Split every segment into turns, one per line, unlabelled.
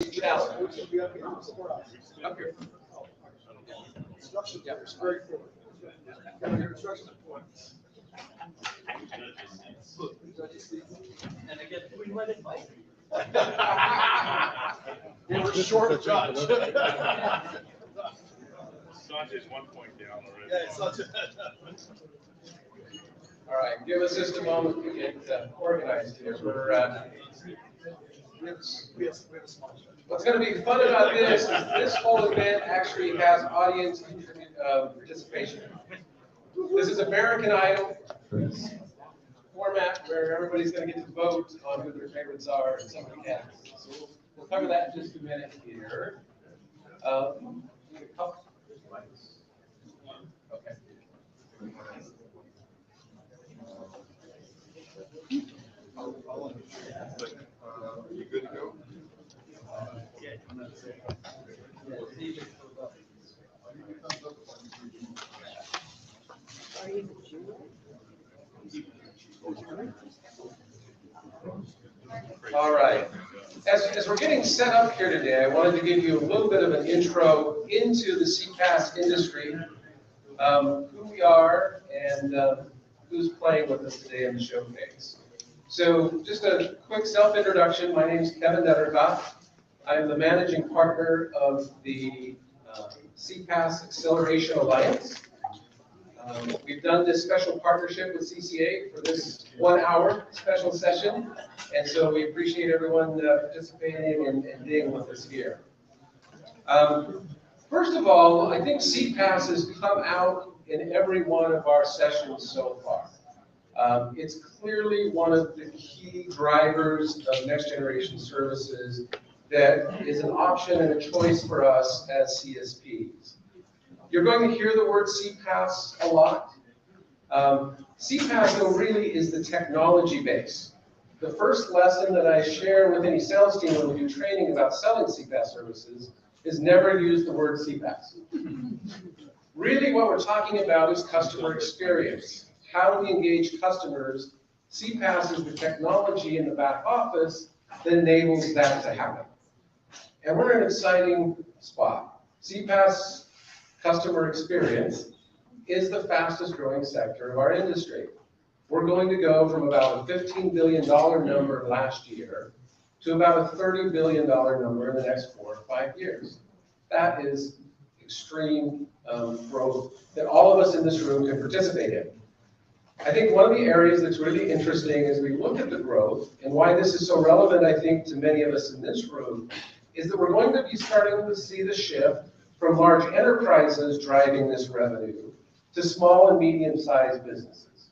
challenge. Up here.
Instruction is very forward. Your instruction points.
And again, we let it bite.
We're short judge.
Sanjay's 1 point down already.
Yeah, it's not too
All right, give us just a moment to get organized here.
we have a small judge.
What's going to be fun about this is this whole event actually has audience participation. This is American Idol format where everybody's going to get to vote on who their favorites are and some of the casts. So we'll cover that in just a minute here. Need a couple. Okay.
You good to go?
Are you the junior?
All right. As we're getting set up here today, I wanted to give you a little bit of an intro into the CPaaS industry, who we are, and who's playing with us today in the showcase. So just a quick self-introduction. My name is Kevin Dettergott. I'm the managing partner of the CPaaS Acceleration Alliance. We've done this special partnership with CCA for this 1 hour special session, and so we appreciate everyone participating and being with us here. First of all, I think CPaaS has come out in every one of our sessions so far. It's clearly one of the key drivers of next generation services that is an option and a choice for us as CSPs. You're going to hear the word CPaaS a lot. CPaaS, though, really is the technology base. The first lesson that I share with any sales team when we do training about selling CPaaS services is never use the word CPaaS. Really what we're talking about is customer experience. How do we engage customers? CPaaS is the technology in the back office that enables that to happen. And we're in an exciting spot. CPaaS customer experience is the fastest growing sector of our industry. We're going to go from about a $15 billion number last year to about a $30 billion number in the next 4 or 5 years. That is extreme growth that all of us in this room can participate in. I think one of the areas that's really interesting as we look at the growth and why this is so relevant, I think, to many of us in this room, is that we're going to be starting to see the shift from large enterprises driving this revenue to small and medium-sized businesses.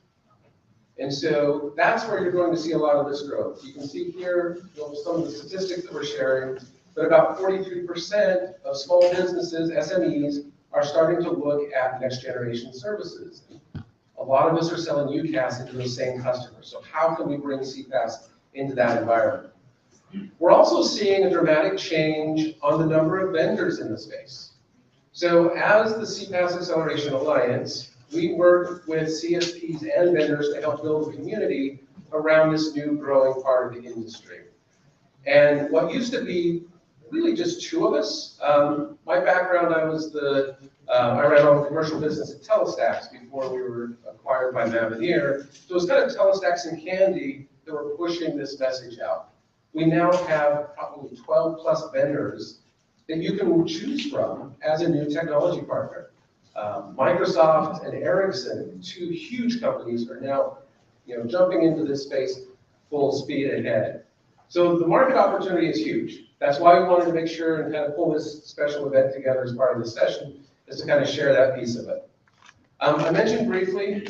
And so that's where you're going to see a lot of this growth. You can see here some of the statistics that we're sharing, but about 43% of small businesses, SMEs, are starting to look at next generation services. A lot of us are selling UCaaS into those same customers. So how can we bring CPaaS into that environment? We're also seeing a dramatic change on the number of vendors in the space. So as the CPaaS Acceleration Alliance, we work with CSPs and vendors to help build a community around this new growing part of the industry. And what used to be really just 2 of us, my background, I ran all the commercial business at Telestacks before we were acquired by Mavenir. So it was kind of Telestacks and Candy that were pushing this message out. We now have probably 12 plus vendors that you can choose from as a new technology partner. Microsoft and Ericsson, 2 huge companies, are now jumping into this space full speed ahead. So the market opportunity is huge. That's why we wanted to make sure and kind of pull this special event together as part of the session, is to kind of share that piece of it. I mentioned briefly,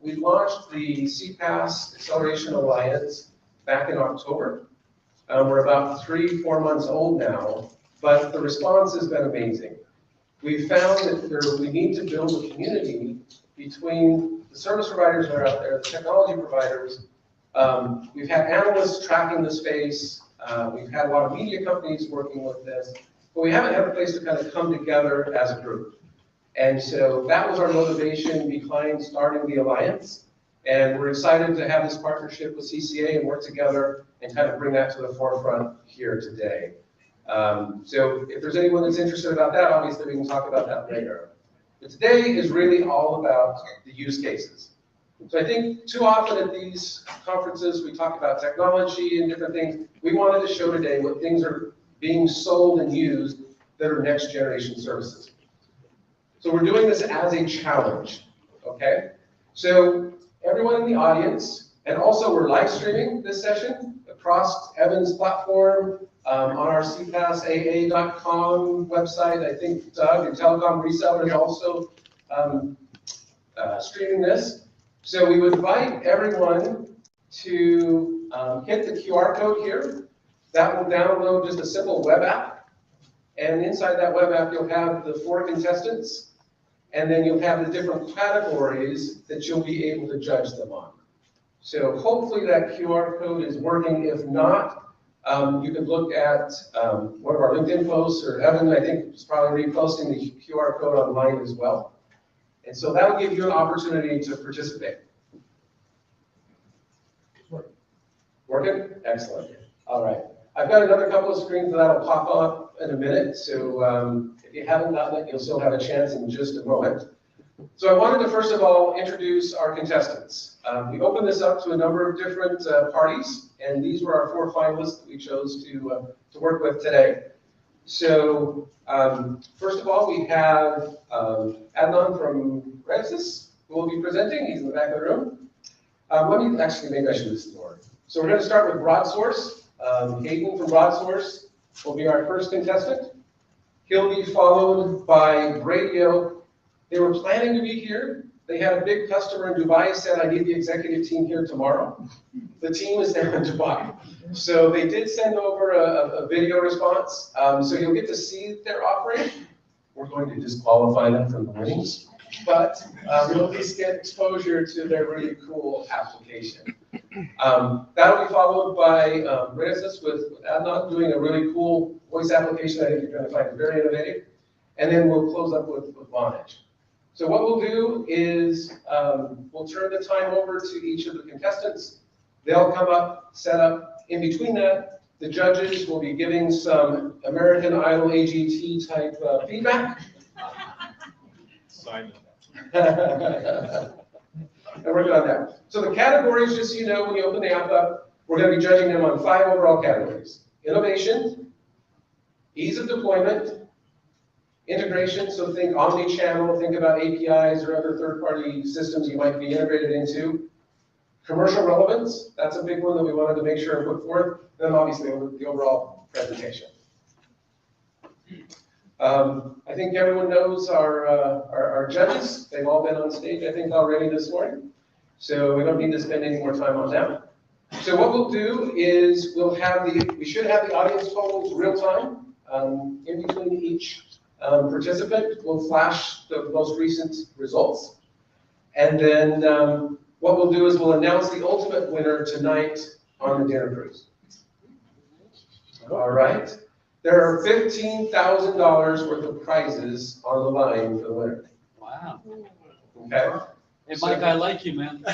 we launched the CPaaS Acceleration Alliance back in October. We're about 3-4 months old now, but the response has been amazing. We found that we need to build a community between the service providers that are out there, the technology providers. We've had analysts tracking the space. We've had a lot of media companies working with this, but we haven't had a place to kind of come together as a group. And so that was our motivation behind starting the Alliance. And we're excited to have this partnership with CCA and work together and kind of bring that to the forefront here today. So if there's anyone that's interested about that, obviously we can talk about that later. But today is really all about the use cases. So I think too often at these conferences, we talk about technology and different things. We wanted to show today what things are being sold and used that are next generation services. So we're doing this as a challenge, okay? So everyone in the audience, and also we're live streaming this session across Evan's platform, on our cpassaa.com website. I think Doug, your telecom reseller, is also streaming this. So we would invite everyone to hit the QR code here. That will download just a simple web app. And inside that web app, you'll have the 4 contestants. And then you'll have the different categories that you'll be able to judge them on. So hopefully that QR code is working. If not, you can look at one of our LinkedIn posts, or Evan, I think, is probably reposting the QR code online as well. And so that'll give you an opportunity to participate. Working? Excellent. All right. I've got another couple of screens that'll pop up in a minute. So if you haven't gotten it, you'll still have a chance in just a moment. So I wanted to first of all introduce our contestants. We opened this up to a number of different parties, and these were our 4 finalists that we chose to work with today. So first of all, we have Adnan from Redsys, who will be presenting. He's in the back of the room. Maybe I should do this in order. So we're going to start with Broadsource. Hayden from Broadsource will be our first contestant. He'll be followed by Radio. They were planning to be here. They had a big customer in Dubai said, I need the executive team here tomorrow. The team is there in Dubai. So they did send over a video response. So you'll get to see their offering. We're going to disqualify them from the winnings, but you'll at least get exposure to their really cool application. That'll be followed by Redsys with Adnan doing a really cool voice application. I think you're going to find very innovative. And then we'll close up with Vonage. So what we'll do is we'll turn the time over to each of the contestants. They'll come up, set up. In between that, the judges will be giving some American Idol AGT type feedback.
Simon.
And we're good on that. So the categories, just so you know, when you open the app up, we're going to be judging them on 5 overall categories. Innovation, ease of deployment, integration, so think omni-channel, think about APIs or other third-party systems you might be integrated into. Commercial relevance, that's a big one that we wanted to make sure and put forth. Then obviously the overall presentation. I think everyone knows our judges. They've all been on stage, I think, already this morning. So we don't need to spend any more time on that. So what we'll do is we should have the audience totals real time. In between each participant, we'll flash the most recent results. And then what we'll do is we'll announce the ultimate winner tonight on the dinner cruise. All right. There are $15,000 worth of prizes on the line for the winner.
Wow.
Okay?
Hey, Mike, I like you, man.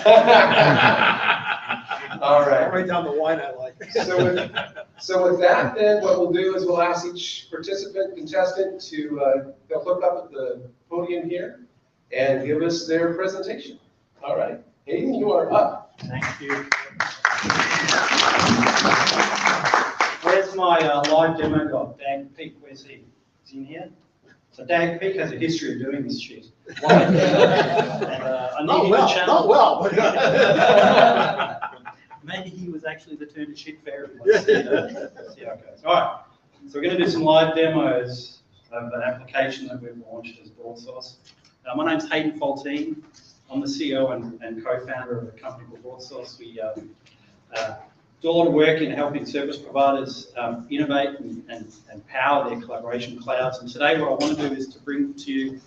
All right.
I'll write down the wine I like.
So with that, then, what we'll do is we'll ask each participant, contestant to, they'll hook up at the podium here and give us their presentation. All right. Hayden, you are up.
Thank you. Where's my live demo guy? Dag Peak, where's he? Is he in here? So Dag Peak has a history of doing this shit. And, I
Not
need
well,
a channel.
not well. But
Maybe he was actually the turn to shit for everyone. See how it goes. All right. So we're going to do some live demos of an application that we've launched as Broadsource. My name's Hayden Faltine. I'm the CEO and co-founder of a company called Broadsource. We do a lot of work in helping service providers innovate and power their collaboration clouds. And today what I want to do is to bring to you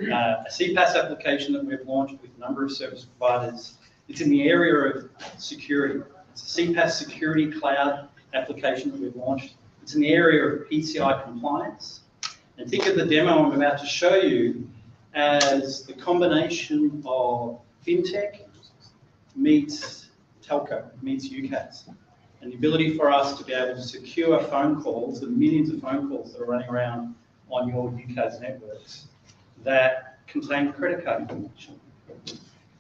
a CPaaS application that we've launched with a number of service providers. It's in the area of security. It's a CPaaS security cloud application that we've launched. It's in the area of PCI compliance. And think of the demo I'm about to show you as the combination of fintech meets telco, meets UCaaS. and the ability for us to be able to secure phone calls, the millions of phone calls that are running around on your UCAS networks that contain credit card information.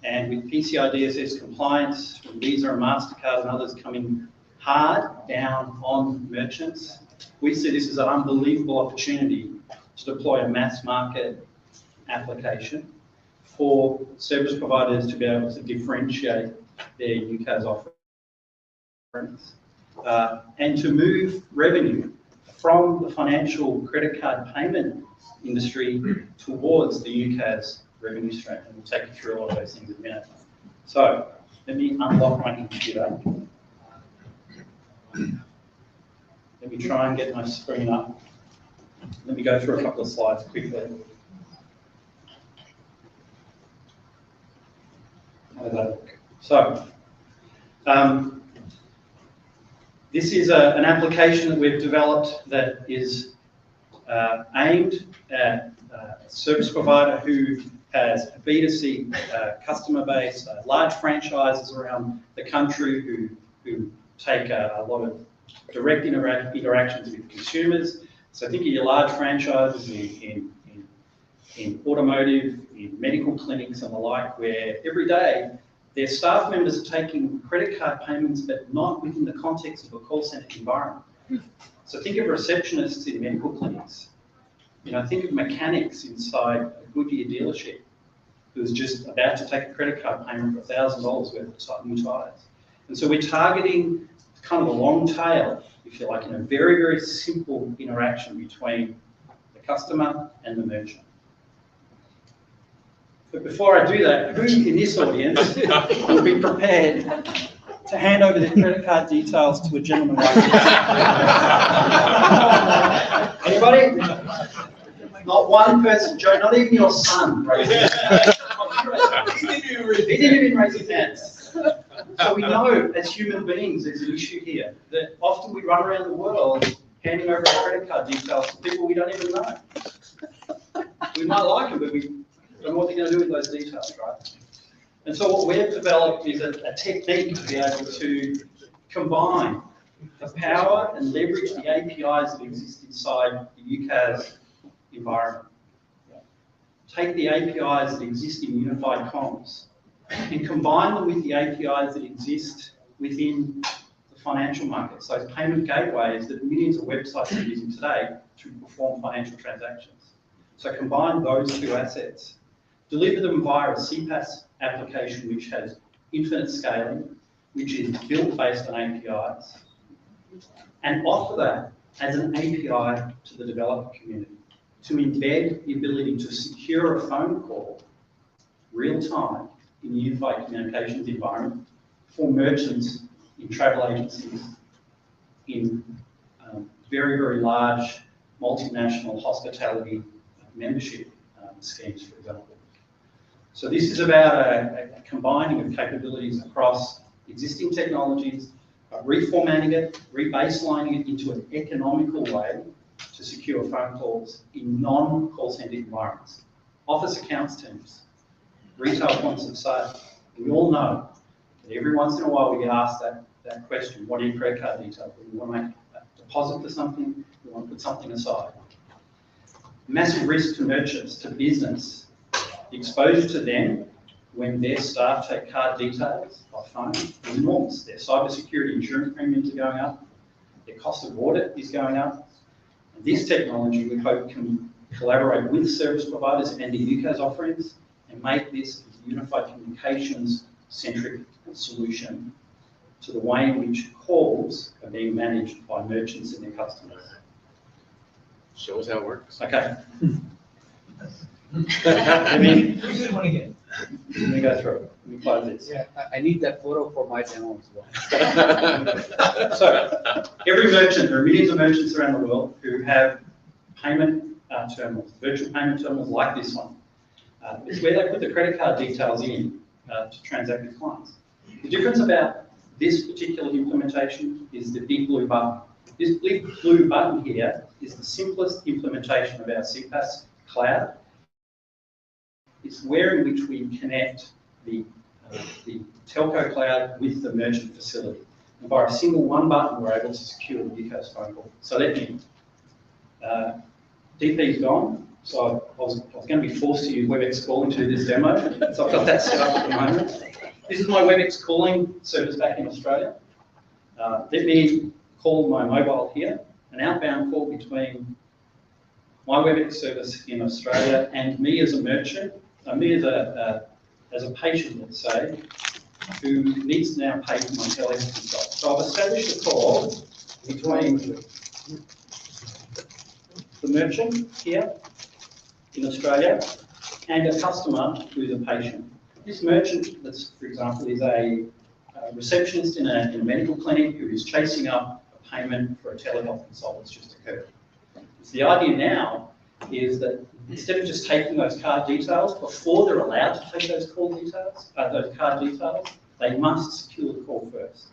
And with PCI DSS compliance, with Visa and MasterCard and others coming hard down on merchants, we see this as an unbelievable opportunity to deploy a mass market application for service providers to be able to differentiate their UCAS offerings and to move revenue from the financial credit card payment industry towards the UCAS revenue stream. And we'll take you through all of those things in a minute. So let me unlock my computer. Let me try and get my screen up. Let me go through a couple of slides quickly. How does that look? So, this is an application that we've developed that is aimed at a service provider who has a B2C customer base, large franchises around the country who take a lot of direct interactions with consumers. So think of your large franchises in automotive, in medical clinics and the like, where every day their staff members are taking credit card payments, but not within the context of a call center environment. So think of receptionists in medical clinics. You know, think of mechanics inside a Goodyear dealership who's just about to take a credit card payment for $1,000 worth of new tires. And so we're targeting kind of a long tail, if you like, in a very, very simple interaction between the customer and the merchant. But before I do that, who in this audience will be prepared to hand over their credit card details to a gentleman like this? Anybody? Not one person, Joe, not even your son. Right? He didn't even raise his hands. So we know as human beings there's an issue here, that often we run around the world handing over our credit card details to people we don't even know. We might like them, but we don't know what they're going to do with those details, right? And so what we've developed is a technique to be able to combine the power and leverage the APIs that exist inside the UCAS environment. Take the APIs that exist in unified comms and combine them with the APIs that exist within the financial markets, those payment gateways that millions of websites are using today to perform financial transactions. So combine those two assets, deliver them via a CPaaS application which has infinite scaling, which is built based on APIs, and offer that as an API to the developer community to embed the ability to secure a phone call real time in the unified communications environment for merchants in travel agencies, in very, very large multinational hospitality membership schemes, for example. So this is about a combining of capabilities across existing technologies, reformatting it, rebaselining it into an economical way to secure phone calls in non-call center environments. Office accounts teams, retail points of sale. We all know that every once in a while we get asked that question, what are your credit card details? We want to make a deposit for something, we want to put something aside. Massive risk to merchants, to business. The exposure to them when their staff take card details by phone is enormous. Their cybersecurity insurance premiums are going up, their cost of audit is going up. And this technology, we hope, can collaborate with service providers and the UCAS offerings and make this a unified communications-centric solution to the way in which calls are being managed by merchants and their customers.
Show us how it works.
Okay. Let me
Good one again.
go through it. Let me close this.
Yeah, I need that photo for my demo as well.
So, every merchant, there are millions of merchants around the world who have payment terminals, virtual payment terminals like this one. It's where they put the credit card details in to transact with clients. The difference about this particular implementation is the big blue button. This big blue button here is the simplest implementation of our CPaaS cloud. It's where in which we connect the telco cloud with the merchant facility. And by a single one button, we're able to secure the UCAS phone call. So let me, DP's gone. So I was going to be forced to use WebEx calling to do this demo. So I've got that set up at the moment. This is my WebEx calling service back in Australia. Let me call my mobile here, an outbound call between my WebEx service in Australia and me as a merchant, me as a patient, let's say, who needs to now pay for my telehealth consult. So I've established a call between the merchant here in Australia and a customer who's a patient. This merchant, that's, for example, is a receptionist in a medical clinic who is chasing up a payment for a telehealth consult that's just occurred. So the idea now is that instead of just taking those card details before they're allowed to take those call details, those card details, they must secure the call first.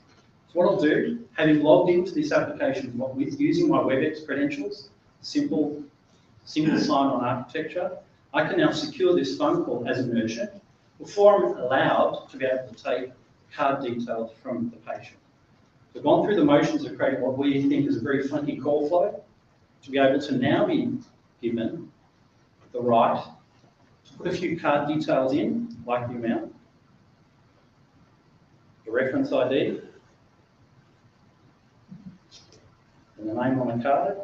So what I'll do, having logged into this application with using my WebEx credentials, simple sign-on architecture, I can now secure this phone call as a merchant before I'm allowed to be able to take card details from the patient. So I've gone through the motions of creating what we think is a very funky call flow to be able to now be given the right to put a few card details in, like the amount, the reference ID, and the name on the card.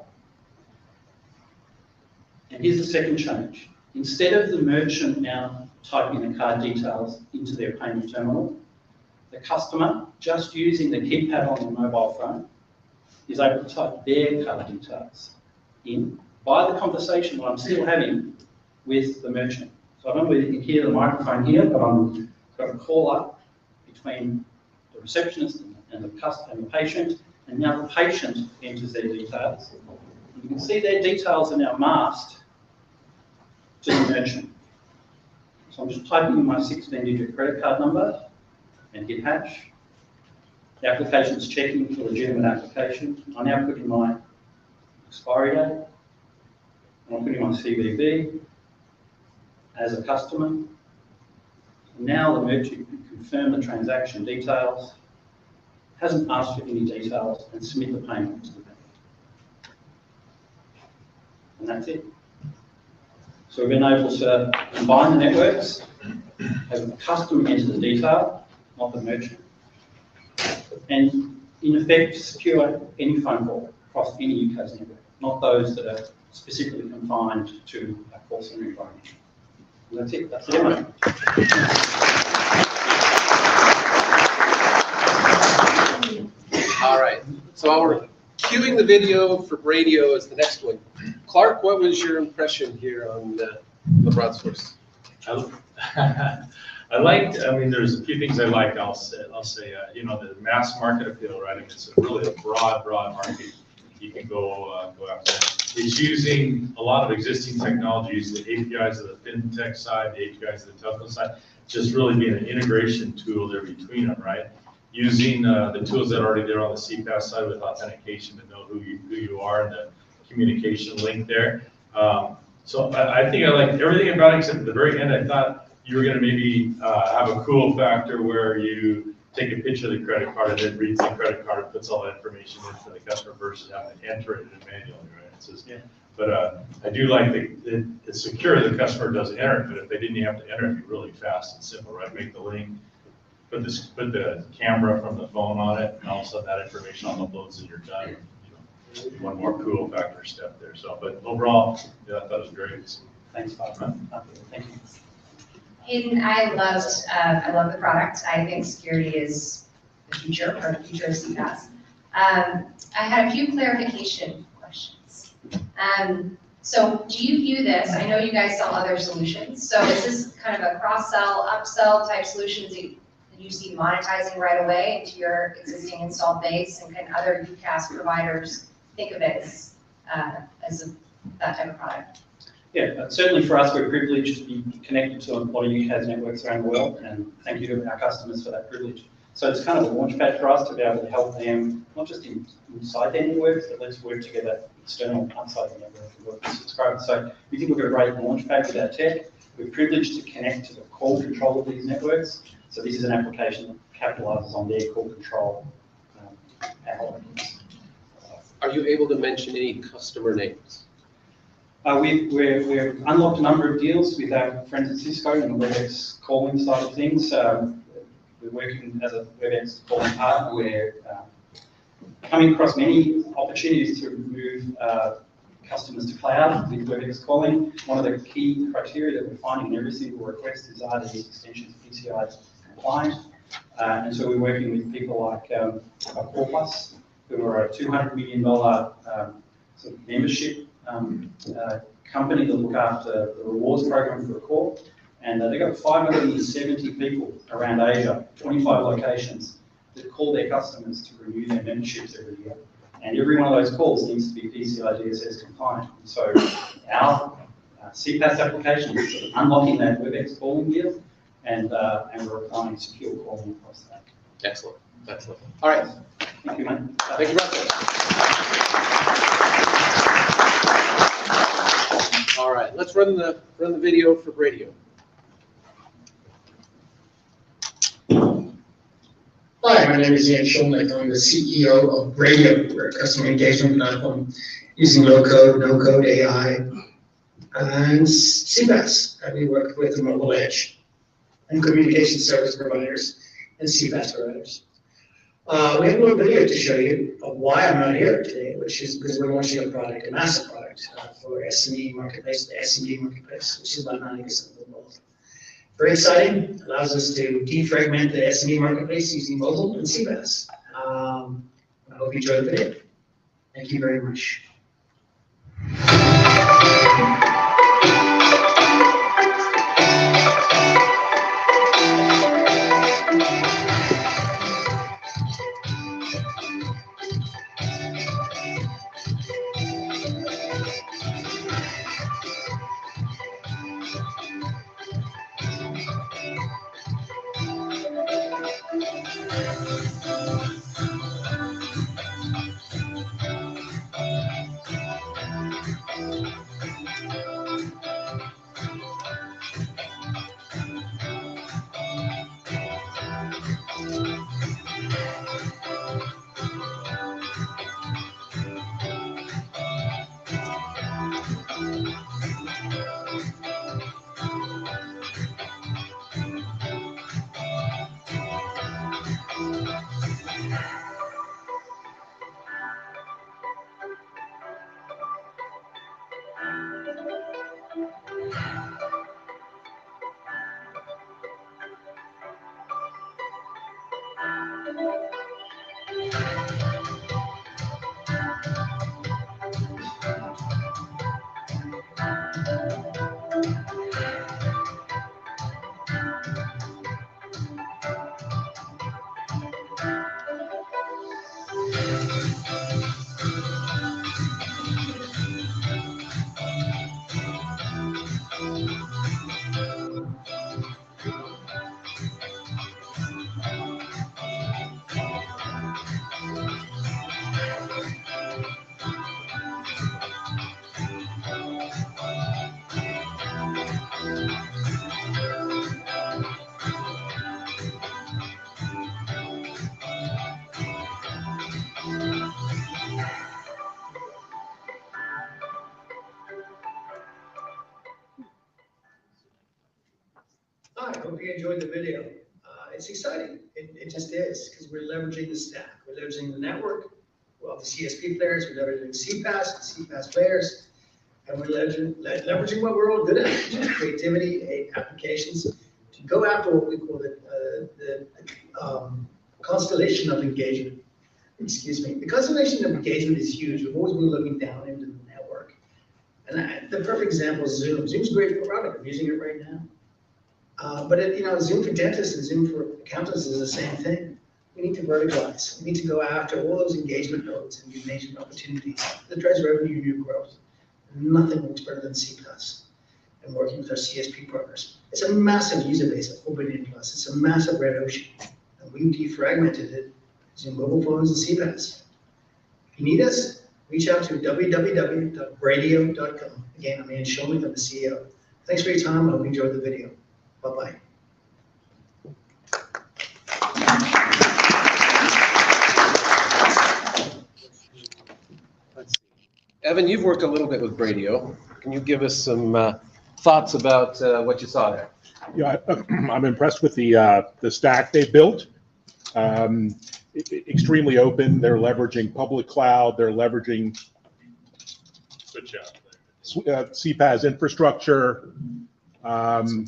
And here's the second change. Instead of the merchant now typing the card details into their payment terminal, the customer, just using the keypad on their mobile phone, is able to type their card details in by the conversation that I'm still having with the merchant. So I don't know whether you can hear the microphone here, but I've got a call up between the receptionist and the customer and the patient, and now the patient enters their details. And you can see their details are now masked to the merchant. So I'm just typing in my 16-digit credit card number and hit hash. The application's checking for legitimate application. I now put in my expiry date, and I'm putting my CVV as a customer. And now the merchant can confirm the transaction details, hasn't asked for any details, and submit the payment to the bank. And that's it. So we've been able to combine the networks, have the customer enter the detail, not the merchant, and in effect secure any phone call across any UCAS network, not those that are specifically confined to a call center environment. And that's it, that's the demo.
All right, so while we're cueing the video for radio is the next one. Clark, what was your impression here on the Broadsource?
There's a few things I like. I'll say, the mass market appeal, right? I mean, it's really a broad market. You can go after. It's using a lot of existing technologies, the APIs of the fintech side, the APIs of the telco side, just really being an integration tool there between them, right? Using the tools that are already there on the CPaaS side with authentication to know who you are and the communication link there. So I think I liked everything about it except at the very end. I thought you were going to maybe have a cool factor where you take a picture of the credit card and then reads the credit card and puts all that information in for the customer versus having to enter it in manually, right? Yeah. But I do like it's secure. The customer doesn't enter it, but if they didn't have to enter it, it'd be really fast and simple, right? Make the link, put the camera from the phone on it, and all of a sudden that information all uploads and you're done. One more cool factor step there. So, but overall, yeah, I thought it was great.
Thanks, Bob. Thank you.
Hayden, I love the product. I think security is the future, or the future of CPaaS. I had a few clarification questions. So do you view this, I know you guys sell other solutions, so is this kind of a cross-sell, upsell type solutions that you see monetizing right away into your existing installed base, and can other UCaaS providers think of it as that type of product?
Yeah, certainly for us, we're privileged to be connected to a lot of UCaaS networks around the world, and thank you to our customers for that privilege. So it's kind of a launchpad for us to be able to help them, not just inside their networks, but let's work together external, outside the network and work with subscribers. So we think we've got a great launchpad with our tech. We're privileged to connect to the call control of these networks. So this is an application that capitalizes on their call control our audience.
Are you able to mention any customer names?
We've unlocked a number of deals with our friends at Cisco in the WebEx calling side of things. We're working as a WebEx calling partner. We're coming across many opportunities to move customers to cloud with WebEx calling. One of the key criteria that we're finding in every single request is are these extensions PCI compliant? And so we're working with people like Corplus, who are a $200 million sort of membership company that look after the rewards program for Accor. And they've got 570 people around Asia, 25 locations, that call their customers to renew their memberships every year. And every one of those calls needs to be PCI DSS compliant. And so our CPaaS application is sort of unlocking that WebEx calling deal, and we're applying secure calling across that.
Excellent, excellent. All right,
Thank you, mate.
thank you, Russell. All right, let's run the video for radio.
Hi, my name is Ian Schulnick. I'm the CEO of Radio. We're a customer engagement platform using low-code, no-code AI, and CPaaS. And we work with the mobile edge and communication service providers and CPaaS providers. We have a little video to show you of why I'm not here today, which is because we're launching a product, a massive product for SME marketplace, the SMB marketplace, which is about 90% of the world. Very exciting, allows us to defragment the SME marketplace using mobile and CPaaS. I hope you enjoyed the video. Thank you very much. Hi, I hope you enjoyed the video. It's exciting. It just is, because we're leveraging the stack. We're leveraging the network, well, the CSP players, we're leveraging CPaaS, the CPaaS players, and we're leveraging what we're all good at, which is creativity, applications, to go after what we call the constellation of engagement. Excuse me. The constellation of engagement is huge. We've always been looking down into the network. And the perfect example is Zoom. Zoom's a great product. I'm using it right now. But Zoom for dentists and Zoom for accountants is the same thing. We need to verticalize. We need to go after all those engagement nodes and engagement opportunities that drives revenue, new growth. Nothing works better than CPaaS and working with our CSP partners. It's a massive user base of 4 billion plus. It's a massive red ocean. And we defragmented it using mobile phones and CPaaS. If you need us, reach out to www.bradio.com. Again, I'm Ian Schulnick, I'm the CEO. Thanks for your time. I hope you enjoyed the video. Bye-bye.
Evan, you've worked a little bit with Bradio. Can you give us some thoughts about what you saw there?
Yeah, I'm impressed with the stack they built. Extremely open. They're leveraging public cloud. They're leveraging
Switch out.
CPaaS infrastructure. And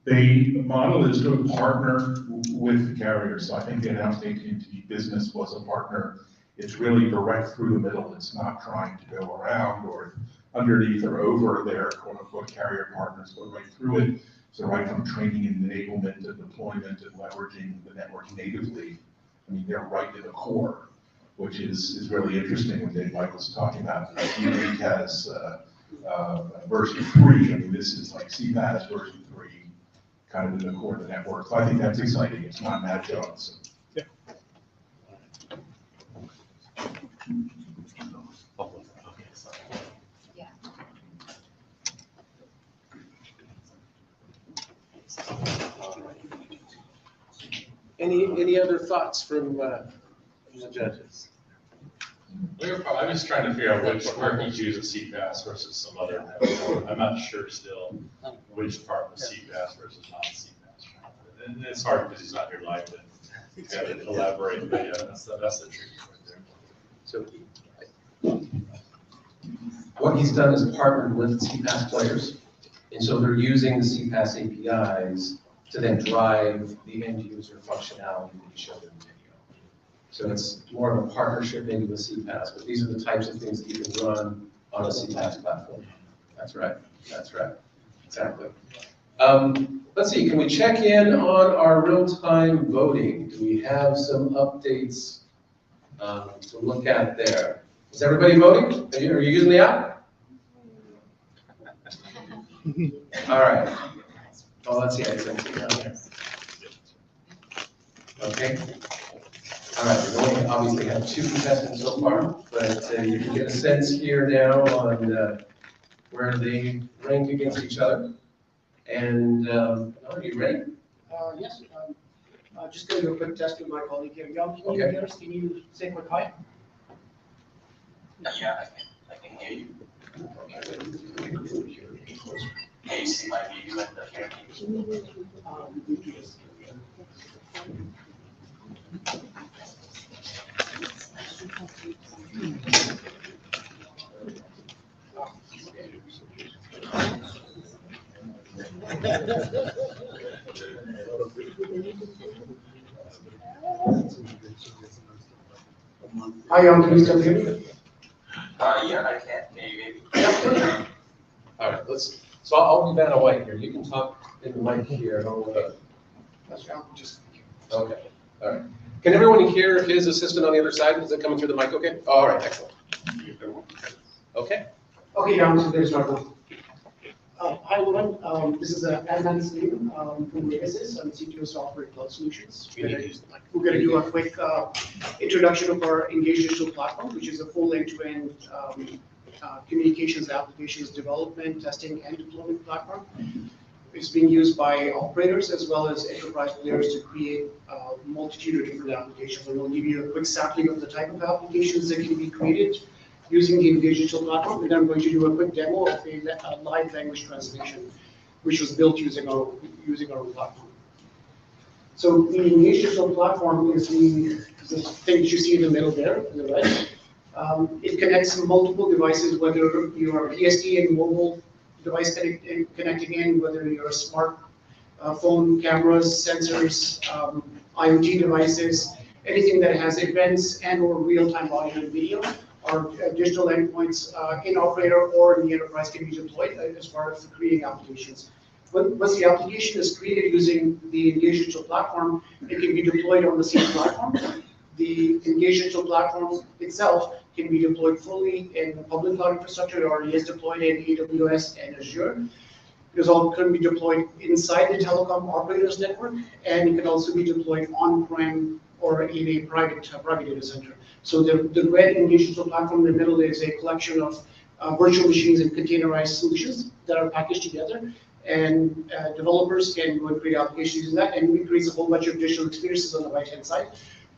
the model is to partner with the carrier. So I think the announced AT&T Business was a partner. It's really direct through the middle. It's not trying to go around or underneath or over their quote unquote carrier partners, but right through it. So right from training and enablement and deployment and leveraging the network natively. I mean, they're right to the core, which is really interesting when Dave Michael's talking about Unique has version 3. I mean, this is like CPaaS version 3, kind of in the core of the network. So I think that's exciting. It's not Matt Jones. Yeah.
Any other thoughts from the judges?
I'm just trying to figure out where he chooses CPaaS versus some other network. I'm not sure still which part was CPaaS versus not CPaaS. And it's hard because he's not here live to kind of elaborate, but yeah, that's the trick right there.
So,
What he's done is partnered with CPaaS players, and so they're using the CPaaS APIs to then drive the end user functionality that he showed in the video. So it's more of a partnership maybe with CPaaS, but these are the types of things that you can run on a CPaaS platform. That's right, exactly. Let's see, can we check in on our real-time voting? Do we have some updates to look at there? Is everybody voting? Are you using the app? All right. Oh, let's see, I can see down there. Okay. All right, we only obviously have 2 contestants so far, but you can get a sense here now on where they rank against each other. And are you ready?
Yes. Just going to do a quick test with my colleague here. Jan, can you hear us? Can you say a quick hi?
Yeah, I can hear you. Can you see my video and the camera?
Hi, Jan, can you still hear me?
Yeah, I can. Can you hear me?
All right, so I'll be Vanna White here. You can talk in the mic here.
That's Jan, just.
Okay, all right. Can everyone hear his assistant on the other side? Is it coming through the mic okay? All right, excellent. Okay.
Okay, Jan, so there's my phone. Hi, everyone. This is Adnan Salim from Pegasus. I'm CTO Software Cloud Solutions. We're going to do a quick introduction of our Engage Digital platform, which is a full end-to-end communications, applications development, testing, and deployment platform. It's being used by operators as well as enterprise players to create a multitude of different applications. And we'll give you a quick sampling of the type of applications that can be created using the Engage Digital platform. And then I'm going to do a quick demo of a live language translation, which was built using our platform. So the Engage Digital platform is the thing that you see in the middle there, on the right. It connects multiple devices, whether you are PST and mobile device connecting in, whether you're a smart phone, cameras, sensors, IoT devices, anything that has events and or real-time audio and video, or digital endpoints in operator or in the enterprise can be deployed as part of creating applications. Once the application is created using the Engage Digital platform, it can be deployed on the same platform. The Engage Digital platform itself can be deployed fully in the public cloud infrastructure, or it is deployed in AWS and Azure. It is all can be deployed inside the telecom operator's network, and it can also be deployed on-prem or in a private data center. So the red Engage Digital platform in the middle is a collection of virtual machines and containerized solutions that are packaged together, and developers can go and create applications using that, and we create a whole bunch of digital experiences on the right-hand side.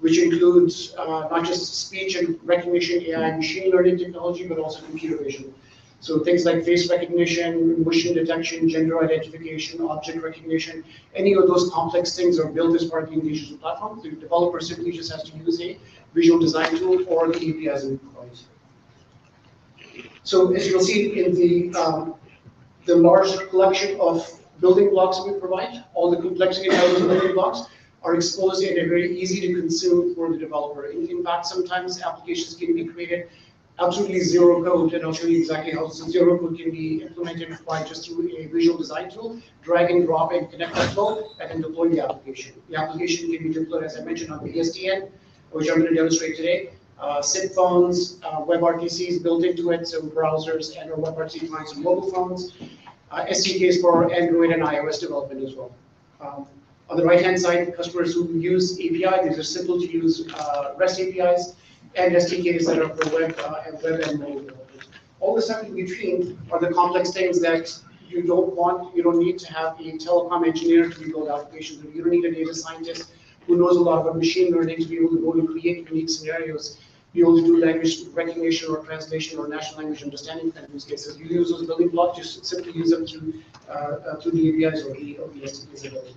which includes not just speech and recognition, AI, and machine learning technology, but also computer vision. So things like face recognition, motion detection, gender identification, object recognition, any of those complex things are built as part of the engagement platform. The developer simply just has to use a visual design tool or the APIs that we provide. So as you'll see in the large collection of building blocks we provide, all the complexity of those building blocks are exposed and are very easy to consume for the developer. In fact, sometimes applications can be created absolutely zero code, and I'll show you exactly how zero code can be implemented by just through a visual design tool, drag and drop and connect that flow, and then deploy the application. The application can be deployed, as I mentioned, on the SDN, which I'm going to demonstrate today. SIP phones, WebRTCs built into it, so browsers and or WebRTC clients on mobile phones, SDKs for Android and iOS development as well. On the right-hand side, customers who use API, these are simple to use REST APIs, and SDKs that are for web and mobile development. All the stuff in between are the complex things that you don't need to have a telecom engineer to build applications. You don't need a data scientist who knows a lot about machine learning to be able to go and create unique scenarios, be able to do language recognition or translation or natural language understanding kind of use cases. You use those building blocks, just simply use them through the APIs or the SDKs available.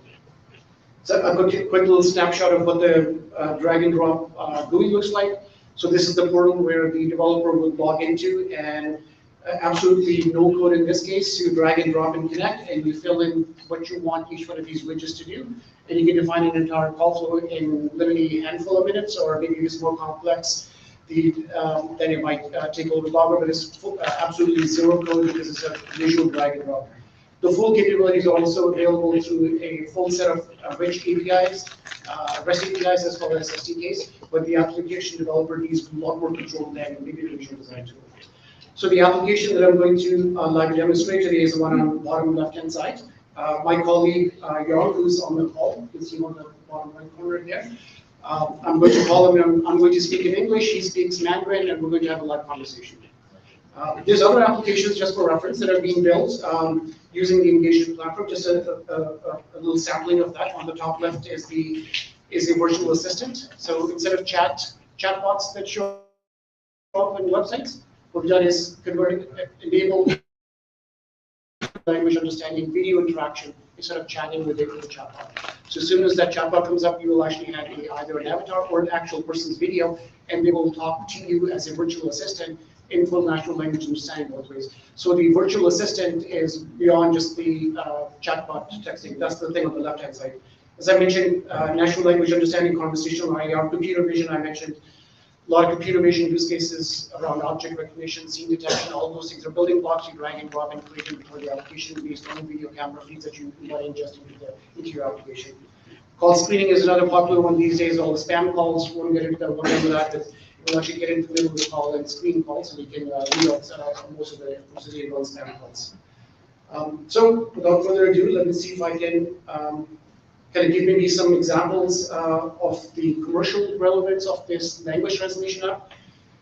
So a quick little snapshot of what the drag and drop GUI looks like. So this is the portal where the developer would log into, and absolutely no code in this case. You drag and drop and connect, and you fill in what you want each one of these widgets to do. And you can define an entire call flow in literally a handful of minutes, or maybe if it's more complex, then it might take a little longer, but it's absolutely zero code because it's a visual drag and drop. The full capabilities are also available through a full set of rich APIs, REST APIs as well as SDKs, but the application developer needs a lot more control than maybe the visual design tool. So the application that I'm going to live demonstrate today is the one on the bottom left-hand side. My colleague, Jan, who's on the call, you can see him on the bottom right corner there. I'm going to call him, I'm going to speak in English, he speaks Mandarin, and we're going to have a live conversation. There's other applications, just for reference, that are being built using the engagement platform. Just a little sampling of that. On the top left is a virtual assistant. So instead of chatbots that show up on websites, what we've done is enable language understanding, video interaction instead of chatting with the chatbot. So as soon as that chatbot comes up, you will actually have either an avatar or an actual person's video, and they will talk to you as a virtual assistant in full natural language understanding both ways. So the virtual assistant is beyond just the chatbot texting. That's the thing on the left-hand side. As I mentioned, natural language understanding, conversational IR, computer vision, I mentioned. A lot of computer vision use cases around object recognition, scene detection, all those things are building blocks you drag and drop and create them for the application based on video camera feeds that you want to ingest into your application. Call screening is another popular one these days. All the spam calls, we won't get into that, we'll get into that, but we'll actually get into the middle of the call and screen calls so we can read out most of the advanced spam calls. So without further ado, let me see if I can kind of give maybe some examples of the commercial relevance of this language translation app.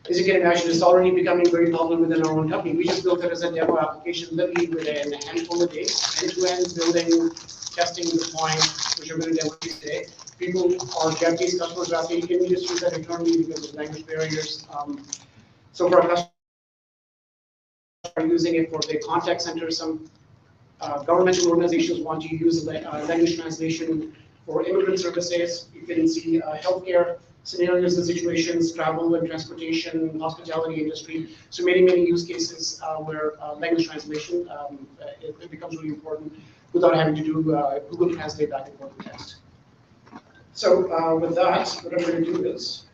As you can imagine, it's already becoming very popular within our own company. We just built it as a demo application, literally within a handful of days, end-to-end building, testing, deploying, which I'm going to demonstrate today. People, our Japanese customers are saying, can we just use that internally because of language barriers? So for our customers, are using it for the contact center. Some governmental organizations want to use language translation for immigrant services. You can see healthcare scenarios and situations, travel and transportation, hospitality industry. So many use cases where language translation it becomes really important without having to do Google Translate back and forth text. So with that, what I'm going to do is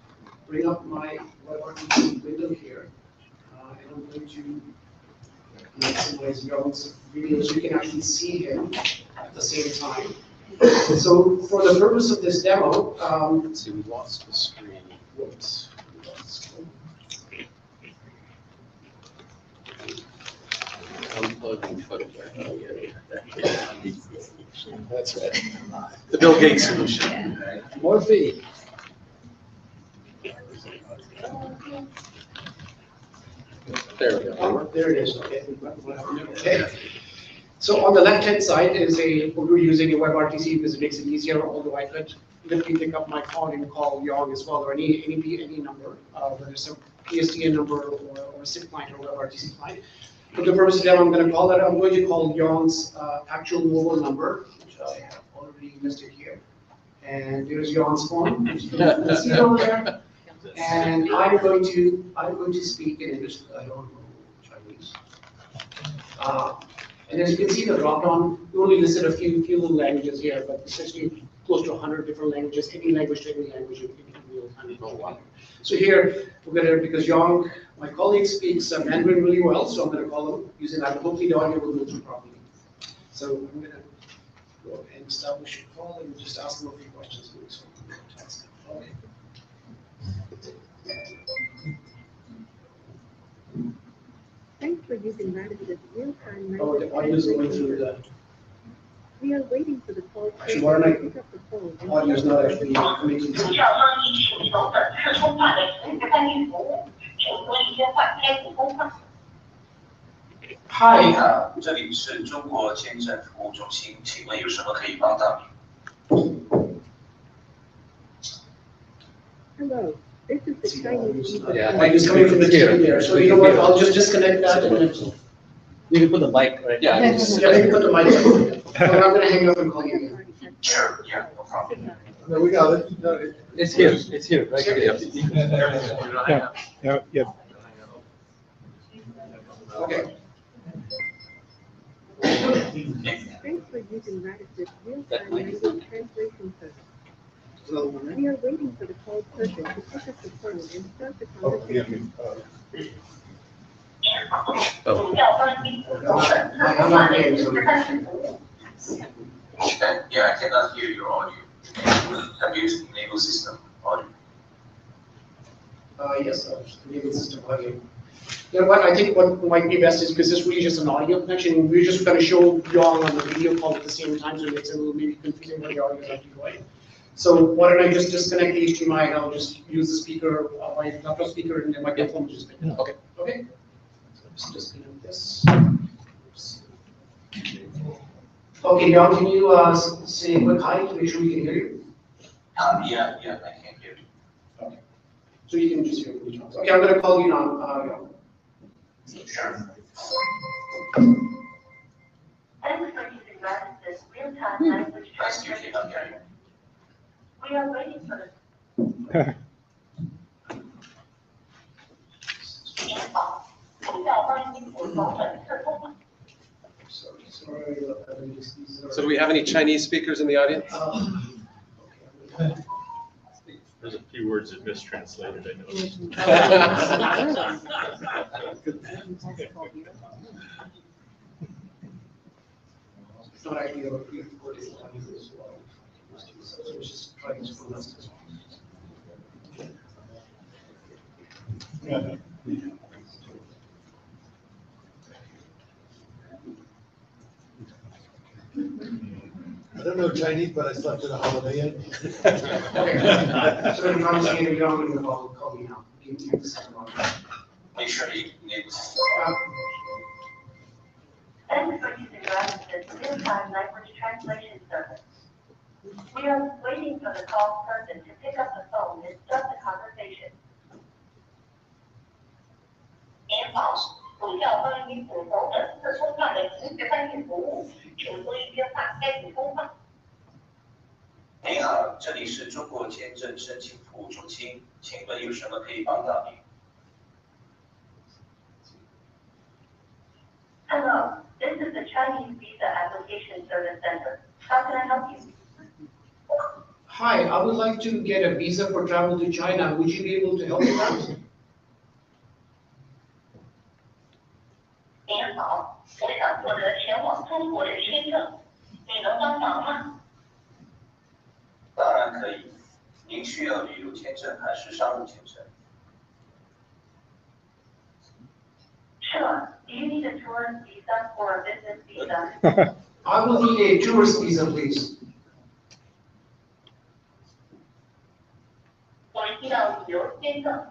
bring up my WebRTC window here, and I'm going to maximize John's video so you can actually see him at the same time. So for the purpose of this demo,
Let's see, we lost the screen. Whoops. Unplugging photograph. That's right. The Bill Gates solution. Morphe. There we go.
There it is. Okay. So on the left-hand side is we're using a WebRTC because it makes it easier, although I could literally pick up my phone and call Yong as well, or any number, whether it's a PSTN number or a SIP client or whatever, RTC client. For the purpose of them, I'm gonna call that, I'm going to call Yong's actual mobile number, which I have already listed here. And there's Yong's phone, you can see it over there. And I'm going to speak in English, because I don't know Chinese. And as you can see, the drop-down, we only listed a few little languages here, but essentially close to 100 different languages, any language to any language, you will kind of know. So here, we're gonna, because Yong, my colleague, speaks Mandarin really well, so I'm gonna call him using that. Hopefully the audio will go through properly. So I'm gonna go ahead and establish a call and just ask him a few questions. Okay.
Thanks for using Radis's real-time
Oh, the audio is going through the,
We are waiting for the call.
actually, why don't I,
Pick up the phone and
audio is not actually coming to the. Hi,
你好，这里是中国签证服务中心，请问有什么可以帮到你？
Hello, this is the Chinese.
Yeah.
like it's coming from the TV there, so you know what, I'll just disconnect that and then.
You can put the mic right.
Yeah.
Yeah, maybe put the mic on. And I'm gonna hang up and call you again.
Sure, yeah, no problem.
No, we got it. No,
It's here, right here.
Yeah.
Okay.
Thanks for using Radis's real-time language translation service. We are waiting for the called person to pick up the phone and start the conversation.
Oh.
I'm not getting so.
Yeah, I cannot hear your audio. Have you enabled system audio?
Yes, enable system audio. You know what, I think what might be best is, because this really just an audio connection, we're just gonna show Yong on the video call at the same time, so it makes it a little maybe confusing where the audio is actually going. So why don't I just disconnect the HDMI and I'll just use the speaker, my laptop speaker, and the microphone will just pick it up.
Okay.
Okay? So just disconnect this. Okay, Yong, can you say a quick hi to make sure we can hear you?
Yeah, I can hear you.
Okay. So you can just hear me. Okay, I'm gonna call you now, Yong.
Sure.
Thanks for using Radis's real-time language
I still
translation.
cannot hear you.
We are waiting for the. 您好，投票欢迎普通本次通话。
Sorry, these are.
So do we have any Chinese speakers in the audience?
Okay.
There's a few words that mistranslated, I noticed.
It's not actually a recording as well. So it's just trying to pronounce this.
I don't know Chinese, but I slept in a Holiday Inn.
Okay. So if I'm saying it, Yong, and I'll call you now. Give me a second.
Make sure you enable system.
Thanks for using Radis's real-time language translation service. We are waiting for the call person to pick up the phone and start the conversation. 您好，投票欢迎普通本次通话的即时翻译服务，请注意电话该普通话。
您好，这里是中国签证申请服务中心，请问有什么可以帮到你？
Hello, this is the Chinese Visa Application Service Center. How can I help you?
Hi, I would like to get a visa for travel to China. Would you be able to help me out?
您好，我想获得前往中国的签证，你能帮忙吗？
当然可以。您需要旅游签证还是商务签证？
Sure. Do you need a tourist visa or a business visa?
I will need a tourist visa, please.
我需要旅游签证。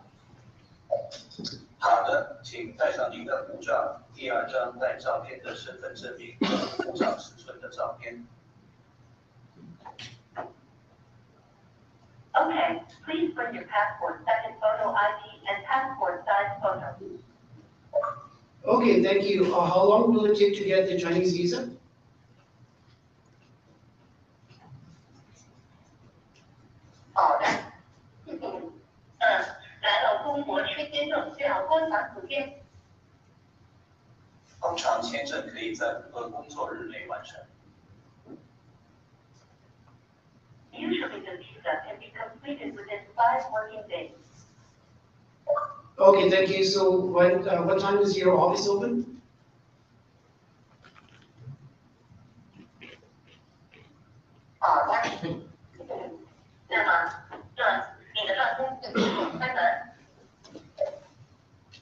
好的，请带上您的护照，第2张带照片的身份证明和护照尺寸的照片。
Thanks for using Radis's real-time language translation service. We are waiting for the call person to pick up the phone and start the conversation.
您好，这里是中国签证申请服务中心，请问有什么可以帮到你？
您好，这里是中国签证申请服务中心，请问有什么可以帮到你？ Okay, please bring your passport, second photo ID, and passport size photo.
Okay, thank you. How long will it take to get the Chinese visa?
Okay.
通常签证可以在5个工作日内完成。
Usually the visa can be completed within 5 working days.
Okay, thank you. So what time is your office open?
“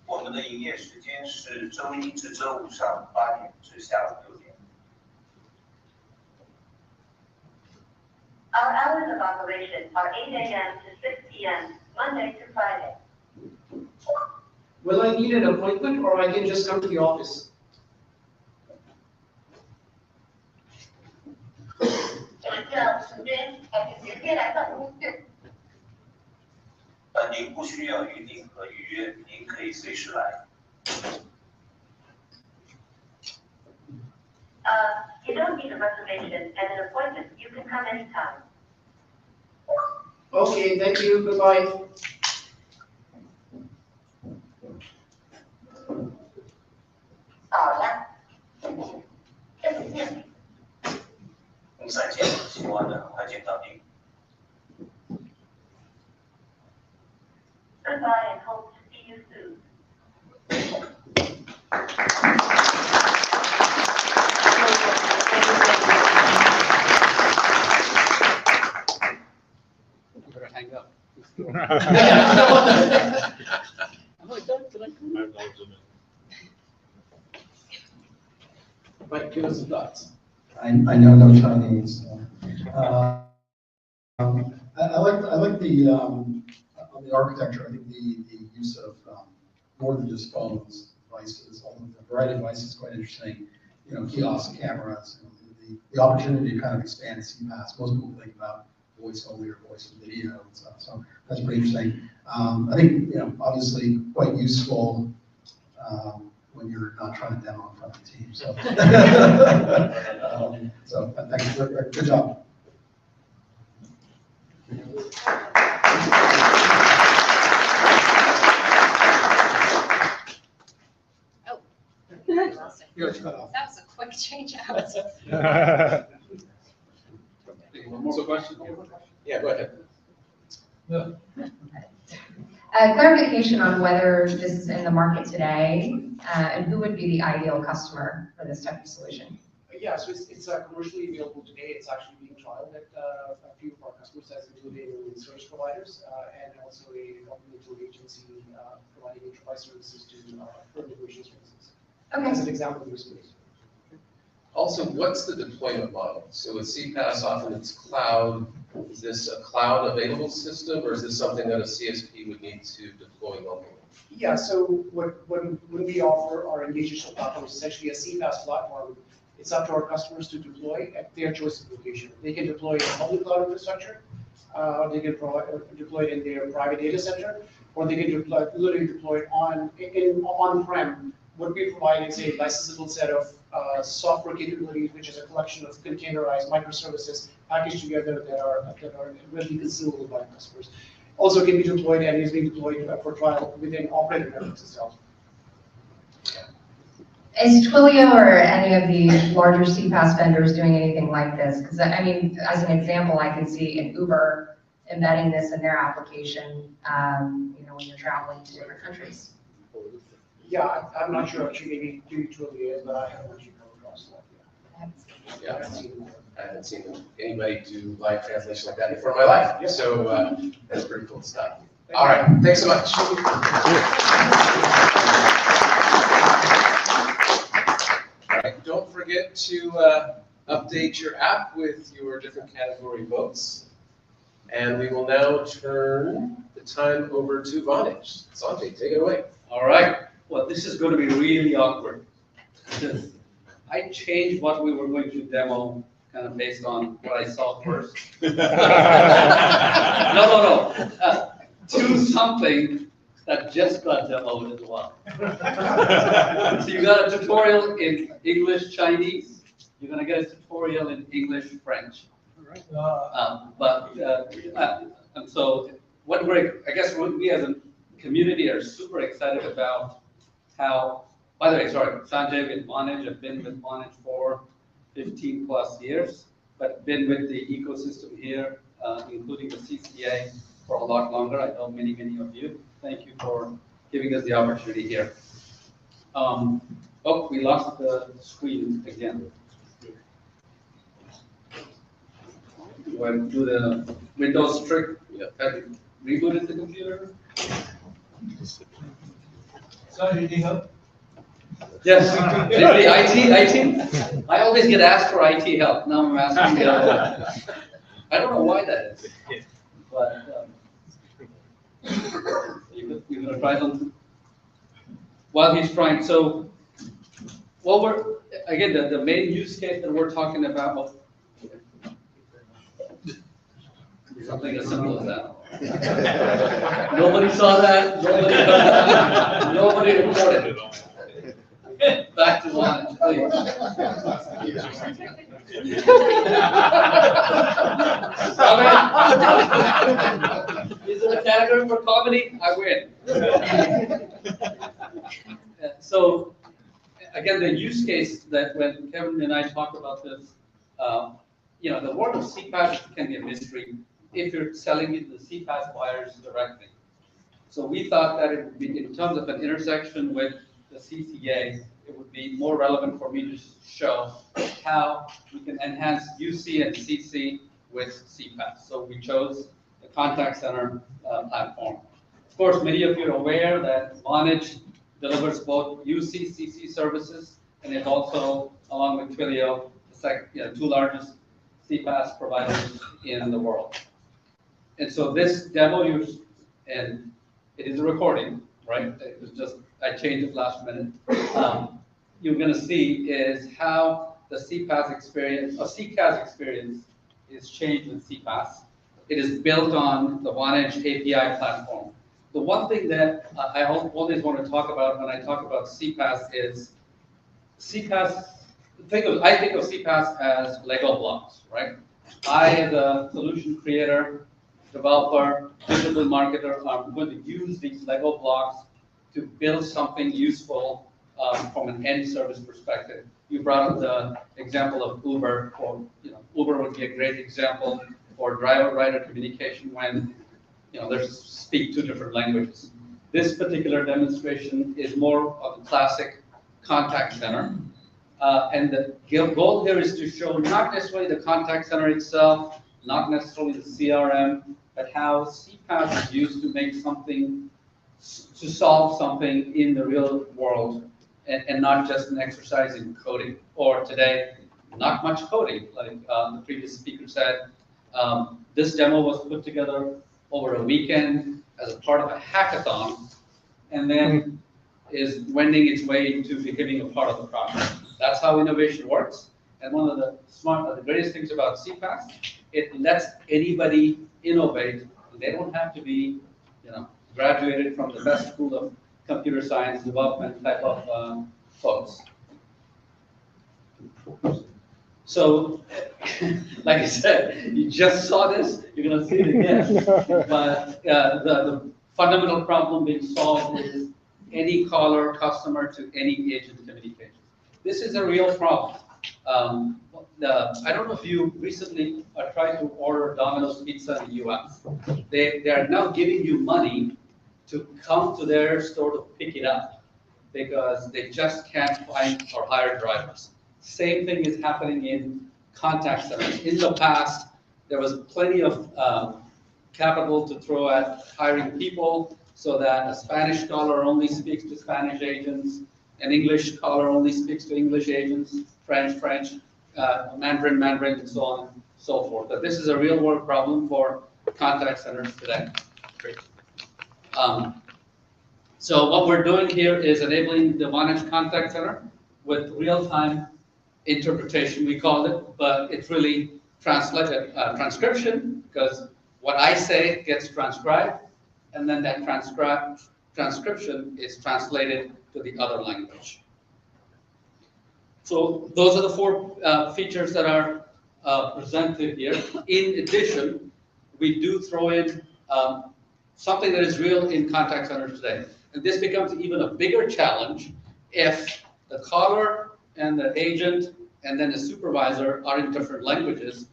我们的营业时间是周一至周五上午8点至下午6点。
Our hours of operation are 8 a.m. to 6 p.m., Monday to Friday.
Will I need an appointment or I can just come to the office?
您不需要预定和预约，您可以随时来。
You don't need a reservation and an appointment. You can come anytime.
Okay, thank you. Goodbye.
再见，希望能很快见到您。
Goodbye and hope to see you soon.
You better hang up.
Am
I done? Did I come?
Mike, give us some thoughts.
I know no Chinese. So. I like the on the architecture. I think the use of more than just phones, devices, all of the variety of devices is quite interesting. You know, kiosks, cameras, the opportunity to kind of expand CPaaS. Most people think about voice only or voice and video and stuff. So that's pretty interesting. I think, you know, obviously quite useful when you're not trying to demo in front of the team. So, so thank you. Good job.
That was a quick change out.
One more question? Yeah, go ahead.
Clarification on whether this is in the market today, and who would be the ideal customer for this type of solution?
Yeah, so it's commercially available today. It's actually being trialed at a few of our customer sets, including service providers and also a governmental agency providing enterprise services to for immigration services.
Okay.
As an example of use case.
Also, what's the deployment model? So with CPaaS, often it's cloud. Is this a cloud available system, or is this something that a CSP would need to deploy locally?
Yeah, so when we offer our engagement platform, it's essentially a CPaaS platform. It's up to our customers to deploy at their choice of location. They can deploy in public cloud infrastructure, they can deploy it in their private data center, or they can literally deploy it on-prem. What we provide is a licensable set of software capabilities, which is a collection of containerized microservices packaged together that are readily consumable by customers. Also can be deployed and is being deployed for trial within operator networks itself.
Is Twilio or any of the larger CPaaS vendors doing anything like this? Because I mean, as an example, I can see an Uber embedding this in their application, you know, when you're traveling to different countries.
Yeah, I'm not sure actually, maybe Twilio is, but I haven't actually come across that yet.
Yeah, I haven't seen anybody do live translation like that before in my life. So that's pretty cool stuff. All right, thanks so much. All right, don't forget to update your app with your different category votes. And we will now turn the time over to Vonage. Sanjay, take it away.
All right. Well, this is going to be really awkward. I changed what we were going to demo kind of based on what I saw first.
No,
To something that just got demoed as well. So you got a tutorial in English Chinese, you're gonna get a tutorial in English French. And so what I guess we as a community are super excited about how, by the way, sorry, Sanjay with Vonage, I've been with Vonage for 15 plus years, but been with the ecosystem here, including the CCA, for a lot longer. I know many of you. Thank you for giving us the opportunity here. Oh, we lost the screen again. When do the Windows trick, have you rebooted the computer?
Sorry, you need help?
Yes, the IT? I always get asked for IT help. Now I'm asking the other. I don't know why that is, but you're gonna try something? While he's trying, so, again, the main use case that we're talking about, something as simple as that. Nobody saw that, nobody reported it. Back to Vonage, please. Is it a category for comedy? I win. So, again, the use case that when Kevin and I talk about this, the world of CPaaS can be a mystery if you're selling it to the CPaaS buyers directly. So we thought that it would be, in terms of an intersection with the CCA, it would be more relevant for me to show how we can enhance UC and CC with CPaaS. So we chose the contact center platform. Of course, many of you are aware that Vonage delivers both UC, CC services, and it's also, along with Twilio, the two largest CPaaS providers in the world. And so this demo, and it is a recording, right? It was just, I changed it last minute. You're gonna see is how the CPaaS experience, or CCaaS experience is changed with CPaaS. It is built on the Vonage API platform. The one thing that I always want to talk about when I talk about CPaaS is CPaaS, I think of CPaaS as Lego blocks, right? I, as a solution creator, developer, digital marketer, I'm going to use these Lego blocks to build something useful from an end service perspective. You brought up the example of Uber, or Uber would be a great example for driver-rider communication when they speak two different languages. This particular demonstration is more of a classic contact center. And the goal here is to show not necessarily the contact center itself, not necessarily the CRM, but how CPaaS is used to make something, to solve something in the real world, and not just an exercise in coding. Or today, not much coding, like the previous speaker said. This demo was put together over a weekend as a part of a hackathon, and then is wending its way into becoming a part of the project. That's how innovation works. And one of the greatest things about CPaaS, it lets anybody innovate. They don't have to be, graduated from the best school of computer science development type of folks. So, like I said, you just saw this, you're gonna see it again. But the fundamental problem being solved is any caller, customer to any agent communication. This is a real problem. I don't know if you recently tried to order Domino's Pizza in the US. They are now giving you money to come to their store to pick it up because they just can't find or hire drivers. Same thing is happening in contact centers. In the past, there was plenty of capital to throw at hiring people so that a Spanish caller only speaks to Spanish agents, an English caller only speaks to English agents, French, Mandarin, and so on and so forth. But this is a real world problem for contact centers today. Great. So what we're doing here is enabling the Vonage Contact Center with real-time interpretation, we called it, but it's really transcription, because what I say gets transcribed, and then that transcription is translated to the other language. So those are the four features that are presented here. In addition, we do throw in something that is real in contact centers today. And this becomes even a bigger challenge if the caller and the agent and then the supervisor are in different languages.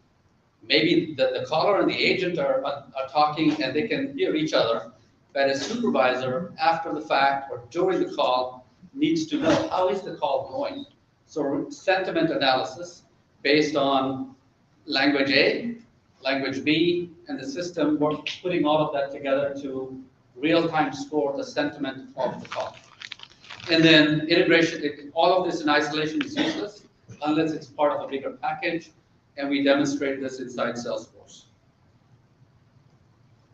Maybe the caller and the agent are talking and they can hear each other, but a supervisor, after the fact or during the call, needs to know how is the call going. So sentiment analysis based on language A, language B, and the system, we're putting all of that together to real-time score the sentiment of the call. And then integration, all of this in isolation is useless unless it's part of a bigger package, and we demonstrate this inside Salesforce.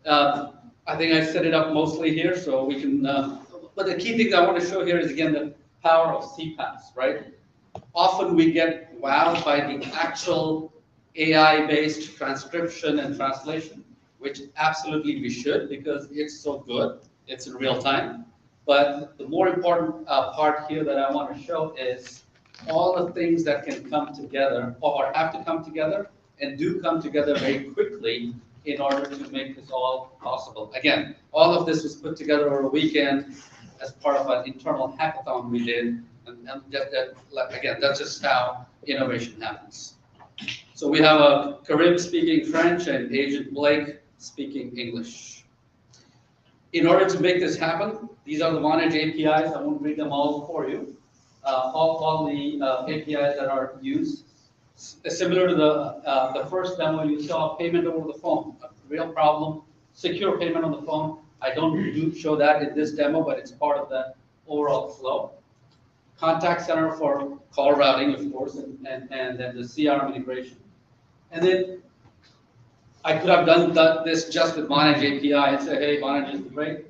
I think I set it up mostly here, so we can, but the key thing I want to show here is, again, the power of CPaaS, right? Often we get wowed by the actual AI-based transcription and translation, which absolutely we should, because it's so good, it's in real time. But the more important part here that I want to show is all the things that can come together or have to come together and do come together very quickly in order to make this all possible. Again, all of this was put together over a weekend as part of an internal hackathon we did. And again, that's just how innovation happens. So we have a Carib speaking French and Agent Blake speaking English. In order to make this happen, these are the Vonage APIs. I won't read them all for you. All the APIs that are used. Similar to the first demo, you saw payment over the phone, a real problem. Secure payment on the phone. I don't show that in this demo, but it's part of the overall flow. Contact center for call routing, of course, and then the CRM integration. And then I could have done this just with Vonage API and say, hey, Vonage is great.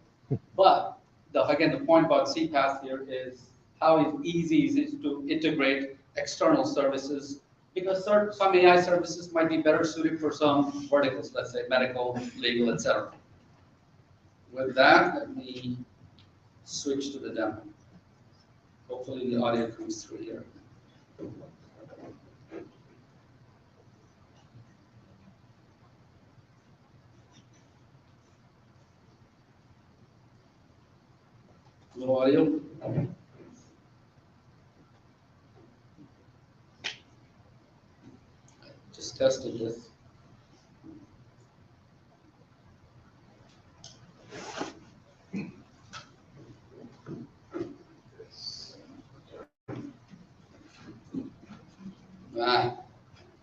But again, the point about CPaaS here is how easy it is to integrate external services, because some AI services might be better suited for some verticals, let's say medical, legal, etc. With that, let me switch to the demo. Hopefully the audio comes through here. No audio? Just testing this. Let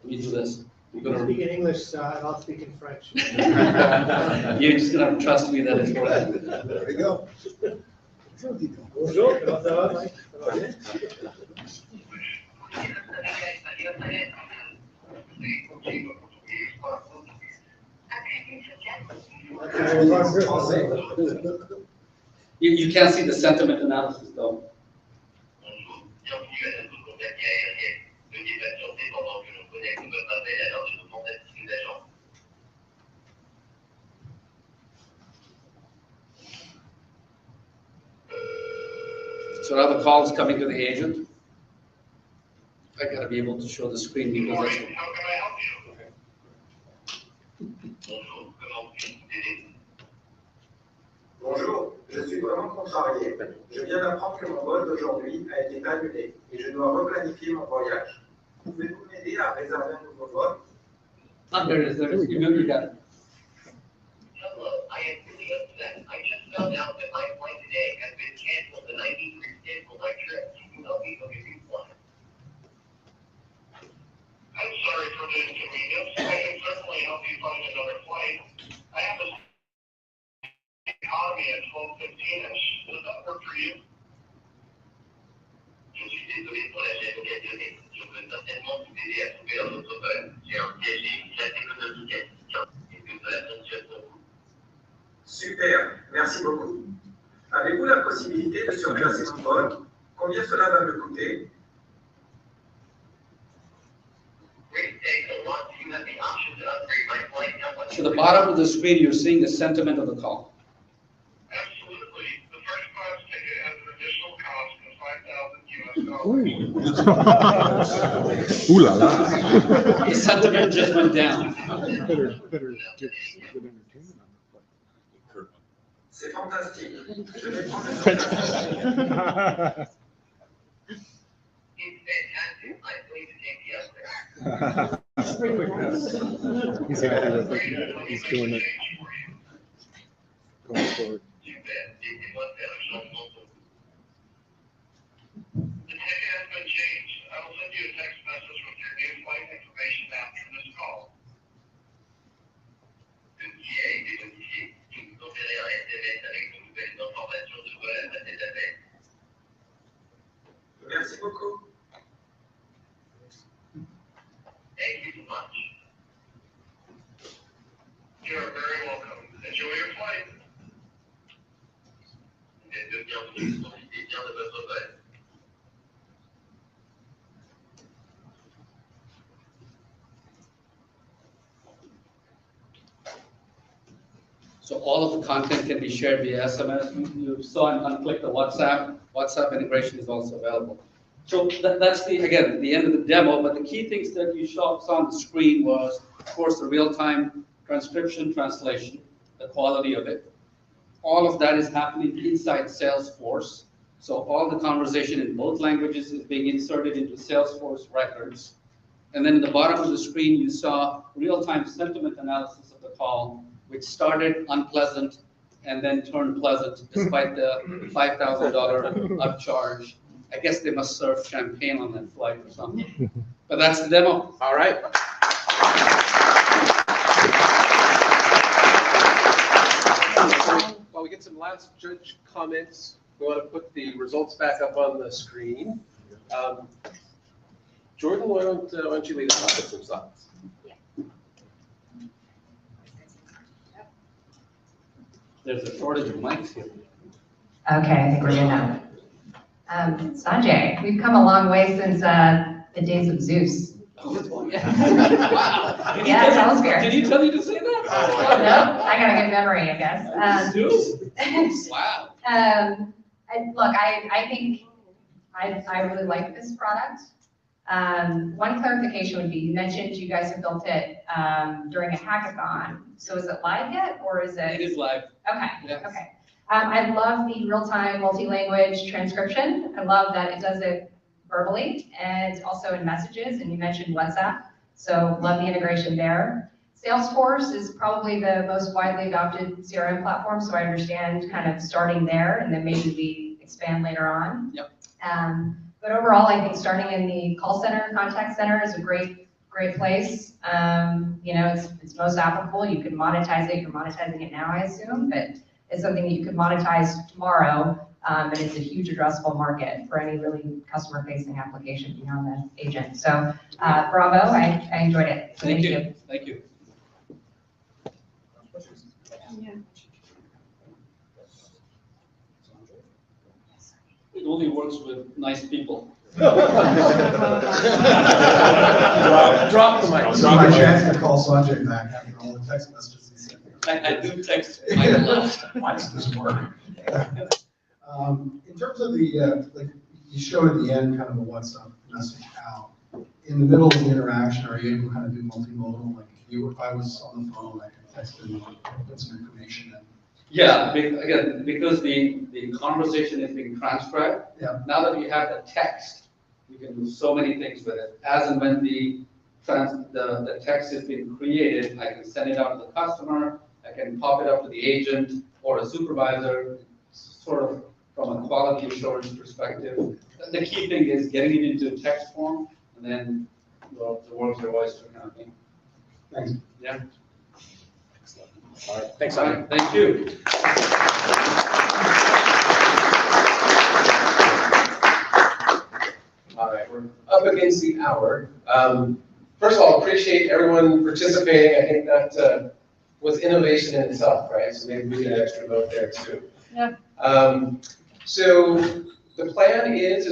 me do this.
You can speak in English, and I'll speak in French.
You're just gonna trust me that it's working.
There we go.
Bonjour, comment ça va, Mike? Ça va bien?
You can't see the sentiment analysis though. So now the call is coming to the agent. I gotta be able to show the screen because that's.
Bonjour, je suis vraiment contrarié. Je viens d'apprendre que mon vol d'aujourd'hui a été annulé et je dois replanifier mon voyage. Pouvez-vous m'aider à réserver un nouveau vol?
There it is. You got it.
Hello, I am really upset. I just found out that my flight today has been canceled and I need to reschedule my trip. Can you help me book a new flight? I'm sorry for the inconvenience. I can certainly help you find another flight. I have a economy at 12:15ish. Does that work for you? Je suis désolé pour la gêne occasionnée. Je veux certainement vous aider à trouver un autre vol. J'ai engagé une classe économique à 10 ans. Est-ce que cela fonctionne pour vous?
Super, merci beaucoup. Avez-vous la possibilité de surclasser mon vol? Combien cela va me coûter?
great day. So once you have the option to upgrade my flight,
So the bottom of the screen, you're seeing the sentiment of the call.
absolutely. The first class ticket has an additional cost of $5,000 US.
Ooh la la.
The sentiment just went down.
Better get good entertainment on the flight.
C'est fantastique. Je vais prendre
It's fantastic. I'm going to take you up there.
He's happy with it. He's doing it. Going forward.
You bet. It was better. So local. The ticket has been changed. I will send you a text message with your new flight information after this call. Vous enverrez un SMS avec de nouvelles informations sur la database.
Merci beaucoup.
Thank you so much. You are very welcome. Enjoy your flight. Et de bienvenue, profitez bien de votre vol.
So all of the content can be shared via SMS. You saw and unclick the WhatsApp. WhatsApp integration is also available. So that's the end of the demo, but the key things that you saw on the screen was, of course, the real-time transcription, translation, the quality of it. All of that is happening inside Salesforce. So all the conversation in both languages is being inserted into Salesforce records. And then in the bottom of the screen, you saw real-time sentiment analysis of the call, which started unpleasant and then turned pleasant despite the $5,000 upcharge. I guess they must serve champagne on that flight or something. But that's the demo.
All right. While we get some last judge comments, we want to put the results back up on the screen. Jordan, why don't you lead us off with some thoughts?
There's a shortage of mics here.
Okay, I think we're good now. Sanjay, we've come a long way since the days of Zeus.
Oh, yeah. Wow.
Yeah, tell us, Bear.
Did you tell me to say that?
No, I got a good memory, I guess.
Wow.
I think I really like this product. One clarification would be, you mentioned you guys have built it during a hackathon. So is it live yet, or is it?
It is live.
Okay,
Yes.
okay. I love the real-time multi-language transcription. I love that it does it verbally and also in messages, and you mentioned WhatsApp. So love the integration there. Salesforce is probably the most widely adopted CRM platform, so I understand kind of starting there, and then maybe we expand later on.
Yep.
But overall, I think starting in the call center, contact center is a great place. It's most applicable. You can monetize it. You're monetizing it now, I assume, but it's something that you could monetize tomorrow. And it's a huge addressable market for any really customer-facing application beyond the agent. So bravo, I enjoyed it.
Thank you. Thank you. It only works with nice people.
Drop
the mic.
This is my chance to call Sanjay back after all the text messages he sent me.
I do text Mike a lot.
Why does this work? In terms of the, like you showed at the end, kind of a WhatsApp message out. In the middle of the interaction, are you able to kind of do multimodal? Like if I was on the phone, I could text him, put some information in.
Yeah, again, because the conversation is being transcribed.
Yeah.
Now that we have the text, we can do so many things with it. As and when the text is being created, I can send it out to the customer, I can pop it up to the agent or a supervisor, sort of from a quality assurance perspective. The key thing is getting it into text form, and then the world's your oyster kind of thing.
Thanks.
Yeah.
All right, thanks,
All
Sanjay.
right, thank you.
All right, we're up against the hour. First of all, appreciate everyone participating. I think that was innovation in itself, right? So maybe we get an extra vote there too.
Yeah.
So the plan is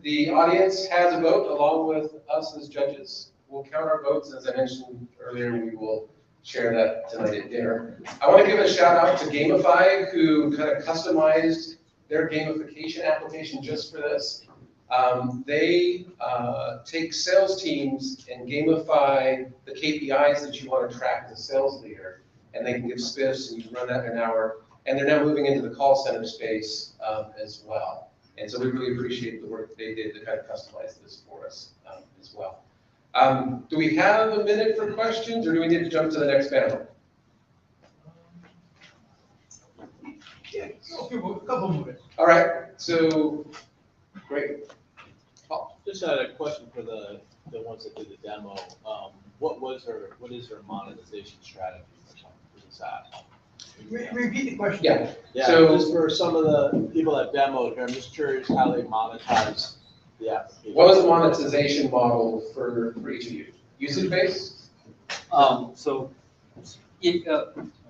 the audience has a vote along with us as judges.
we'll count our votes. As I mentioned earlier, we will share that tonight at dinner. I want to give a shout out to Gamify, who kind of customized their gamification application just for this. They take sales teams and gamify the KPIs that you want to track as a sales leader, and they can give spiffs, and you can run that in an hour. And they're now moving into the call center space as well. And so we really appreciate the work they did to kind of customize this for us as well. Do we have a minute for questions, or do we need to jump to the next panel?
Yeah, a couple more minutes.
All right, so, great.
Just had a question for the ones that did the demo. What is their monetization strategy for this app?
Repeat the question.
Yeah.
Yeah,
So-
just for some of the people that demoed here, I'm just curious how they monetize the application.
What was the monetization model for each of you? Usage-based?
So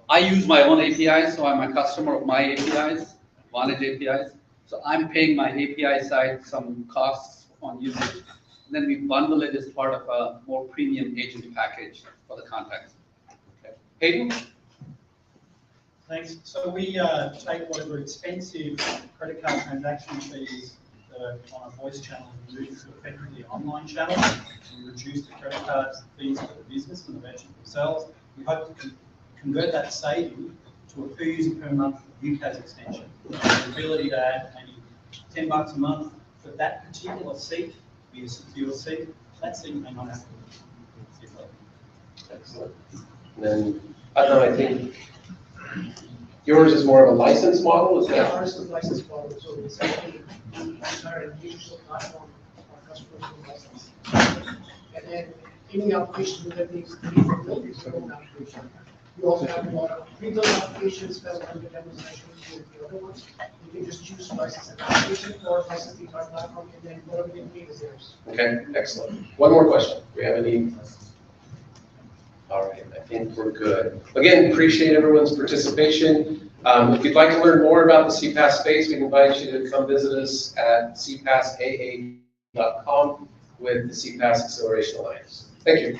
I use my own APIs, so I'm a customer of my APIs, Vonage APIs. So I'm paying my API side some costs on usage. Then we bundle it as part of a more premium agent package for the contacts.
Okay. Hayden?
Thanks. So we take whatever expensive credit card transaction fees that are on a voice channel and move to effectively an online channel. We reduce the credit card fees for the business and the merchant themselves. We hope to convert that saving to a per user per month UCAS extension. The ability to add maybe $10 a month for that particular seat, be a secure seat. That seat may not happen.
Excellent. And then, I think yours is more of a license model, is
Yeah,
that?
ours is a license model, so it's actually, our digital platform, our customers will license. And then any application that needs to be built is their own application. We also have a lot of pre-built applications that will be demonstrations with the other ones. You can just choose to license an application or license the entire platform, and then whatever you need is theirs.
Okay, excellent. One more question. Do we have any? All right, I think we're good. Again, appreciate everyone's participation. If you'd like to learn more about the CPaaS space, we invite you to come visit us at cpassaa.com with the CPaaS Acceleration Alliance. Thank you.